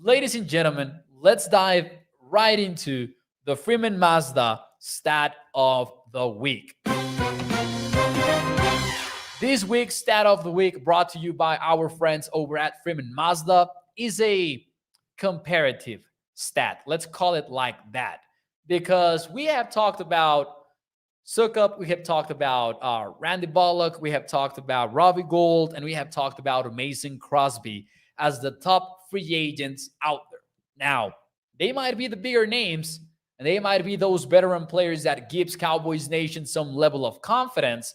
Ladies and gentlemen, let's dive right into the Freeman Mazda stat of the week. This week's stat of the week, brought to you by our friends over at Freeman Mazda, is a comparative stat. Let's call it like that. Because we have talked about Sukup, we have talked about Randy Bullock, we have talked about Robbie Gould, and we have talked about Mason Crosby as the top free agents out there. Now, they might be the bigger names, and they might be those veteran players that gives Cowboys Nation some level of confidence.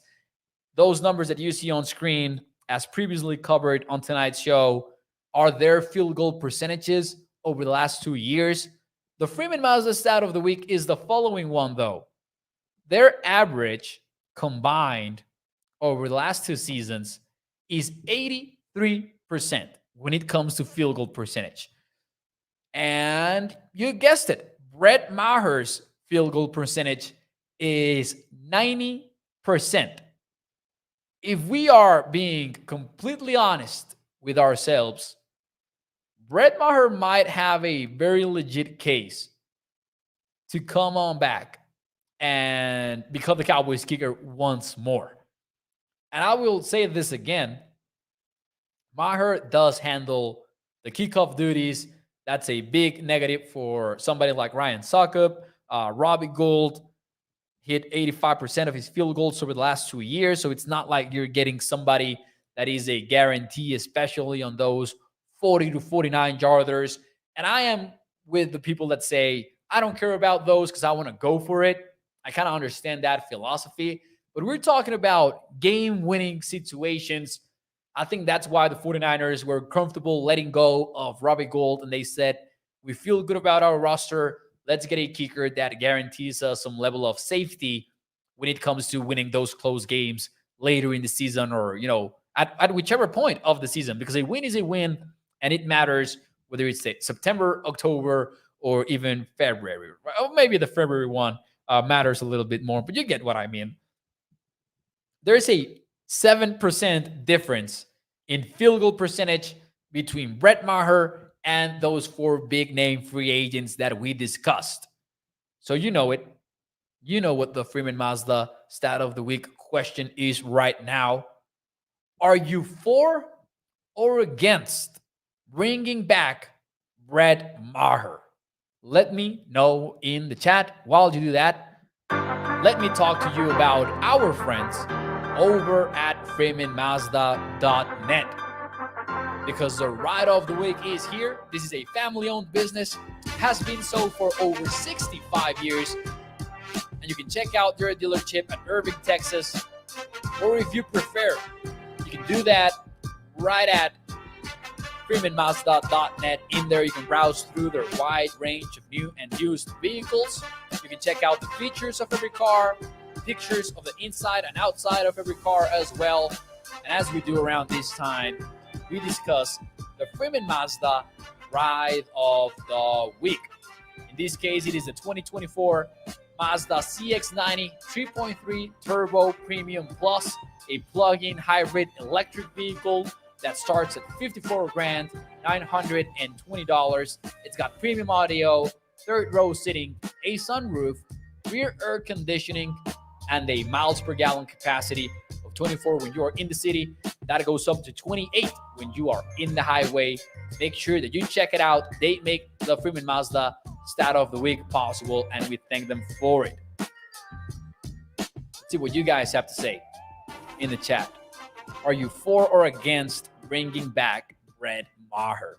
Those numbers that you see on screen, as previously covered on tonight's show, are their field goal percentages over the last 2 years. The Freeman Mazda stat of the week is the following one, though. Their average combined over the last 2 seasons is 83% when it comes to field goal percentage. And you guessed it, Brett Maher's field goal percentage is 90%. If we are being completely honest with ourselves, Brett Maher might have a very legit case to come on back and become the Cowboys kicker once more. And I will say this again. Maher does handle the kickoff duties. That's a big negative for somebody like Ryan Sukup. Robbie Gould hit 85% of his field goals over the last 2 years. So it's not like you're getting somebody that is a guarantee, especially on those 40 to 49 yarders. And I am with the people that say, I don't care about those because I want to go for it. I kind of understand that philosophy. But we're talking about game-winning situations. I think that's why the 49ers were comfortable letting go of Robbie Gould, and they said, we feel good about our roster. Let's get a kicker that guarantees us some level of safety when it comes to winning those close games later in the season, or, at whichever point of the season, because a win is a win, and it matters whether it's September, October, or even February. Or maybe the February one matters a little bit more, but you get what I mean. There's a 7% difference in field goal percentage between Brett Maher and those 4 big-name free agents that we discussed. So you know it. You know what the Freeman Mazda stat of the week question is right now. Are you for or against bringing back Brett Maher? Let me know in the chat. While you do that, let me talk to you about our friends over at FreemanMazda.net. Because the ride of the week is here. This is a family-owned business, has been so for over 65 years. And you can check out their dealership at Irving, Texas. Or if you prefer, you can do that right at FreemanMazda.net. In there, you can browse through their wide range of new and used vehicles. You can check out the features of every car, pictures of the inside and outside of every car as well. And as we do around this time, we discuss the Freeman Mazda ride of the week. In this case, it is the 2024 Mazda CX-90 3.3 Turbo Premium Plus, a plug-in hybrid electric vehicle that starts at $54,920. It's got premium audio, third row seating, a sunroof, rear air conditioning, and a miles per gallon capacity of 24 when you are in the city. That goes up to 28 when you are in the highway. Make sure that you check it out. They make the Freeman Mazda stat of the week possible, and we thank them for it. Let's see what you guys have to say in the chat. Are you for or against bringing back Brett Maher?